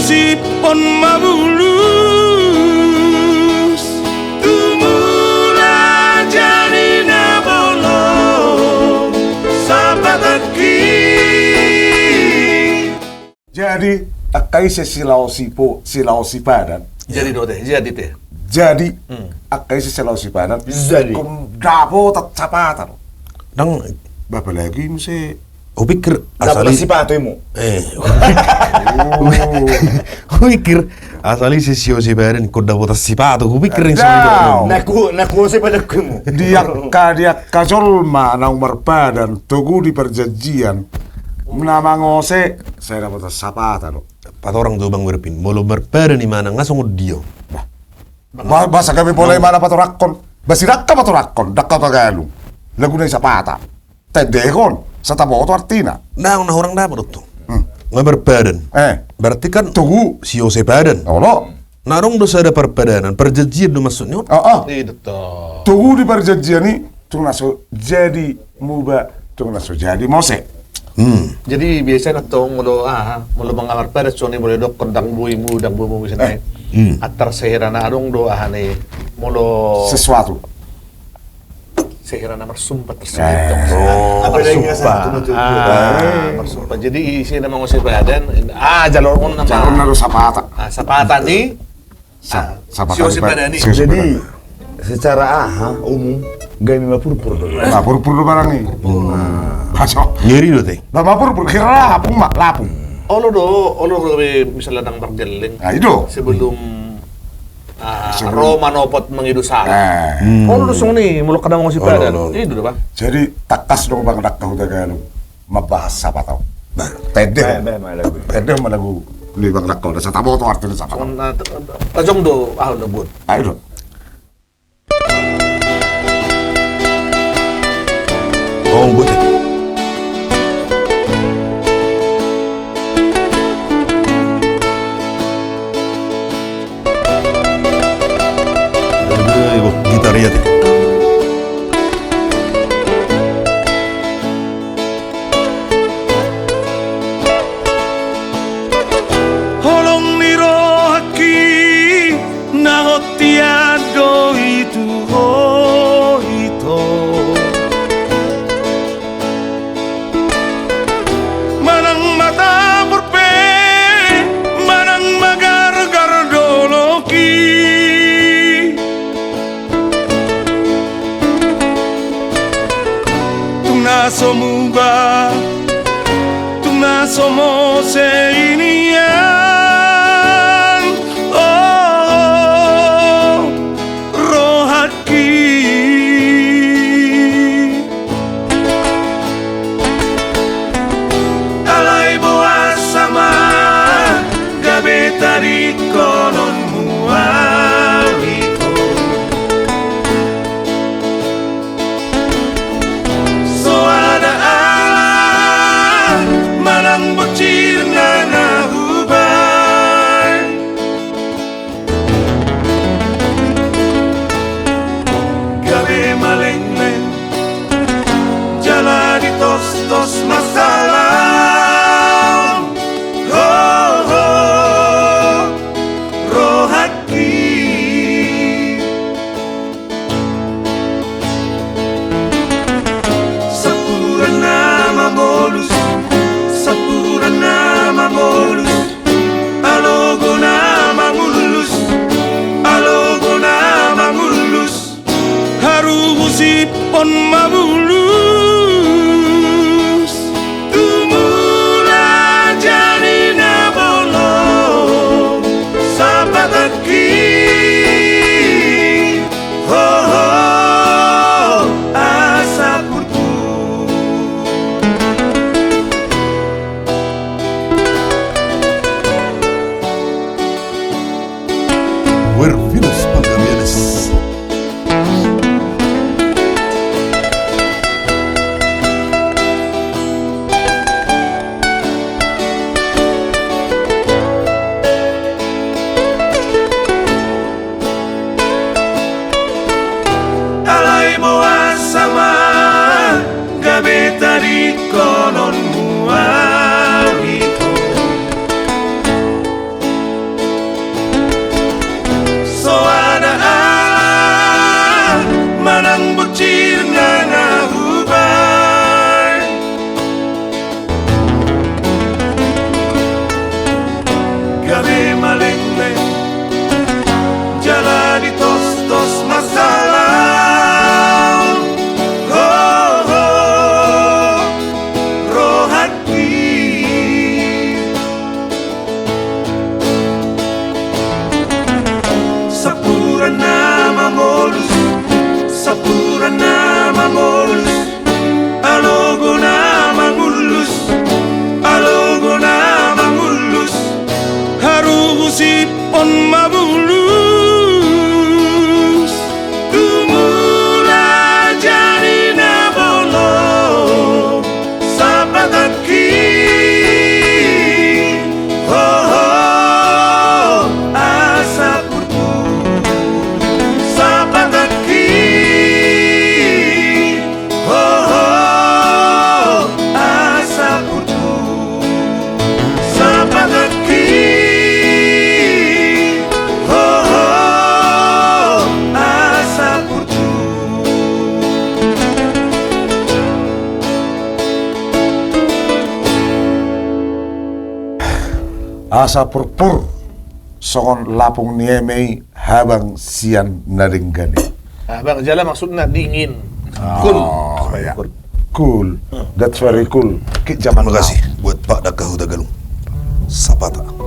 sipon mabulus tumula jani na bolong sapataki. Jadi akai silau sipadan. Jadi do teh, jadi teh. Jadi akai silau sipadan. Jadi. Kum dapo tatapatan. Dang, Bapak lagi mesti aku pikir Dapat asali sipatomu. aku pikir asali si badan kau dapat sipato. Aku pikir yang Daw. soalnya. Naku padakumu. dia kajolma na umar padan tugu di perjanjian nama ngose saya dapat sapatan. Pat orang tuh bang berpin, mau berpada di mana ngasong dia. Bahasa kami boleh mana patorakon basirakka patorakon dakka pagalu lagu na sapata tedekon sa taboto artina Nah orang dapat tuh. Nggak berbadan. Berarti kan tugu si Yose badan. ono Narong dosa ada perpadanan, perjanjian do maksudnya. Itu toh. tugu di perjanjian ni tung naso jadi muba tung naso jadi mose. Jadi biasanya tuh mulo mengalar pada soni boleh dok kendang buimu dan buimu bisa naik. Atar sehirana adong do nih mulo Sesuatu sehirana mersumpa tersebut. Apa lagi nggak Mersumpa. Jadi isi nama ngusip badan. Jalur on nama. jalur naru sapata Sapata nih. sapata Si Yosip Badani. Jadi secara umum gak mima purpur dulu. pur barang ni baso Nyeri do teh. pur kira lapung mak lapung Olo do misalnya nang bergeling. nah itu Sebelum Roma nopot mengidu salah. eh Olo do song nih mulo kadang ngusip badan. Itu do ba? jadi takas dong bang dak tahu dagalu mabahas apa tau tedeh malagu li bang dak tahu sa taboto artinya sa taboto Tajong do do bud. ayo Oh, buat. Gitar ya teh. Holong nirohaki nahotiado itu ito manang mata berpe manang magar-gar doloki tunaso muba tunaso mo seinian rohaki alay buas sama gabi tadi konon muawiko so ada Allah manang bocil na nahubay gabi malengleng jala di tos masalah rohaki sapurana mamolus alogo na mangulus harubu sipon mabulus tumula jani na bolong sapataki asa purpur Werfilos panggamienes. alay buas sama gabi tadi konon muawiko sipon mabulus Tumula jani na bolo Sa pagaki Ho ho asa purpu Sa pagaki Ho ho asa purpu Sa pagaki Ho ho asa purpu Asa purpur songon lapung niemei habang sian naringgani. Bang Jala maksudnya dingin. Cool. Oh, ya. Cool. That's very cool. Ki zaman Terima kasih buat Pak Dakahu Dagalung. Sapata.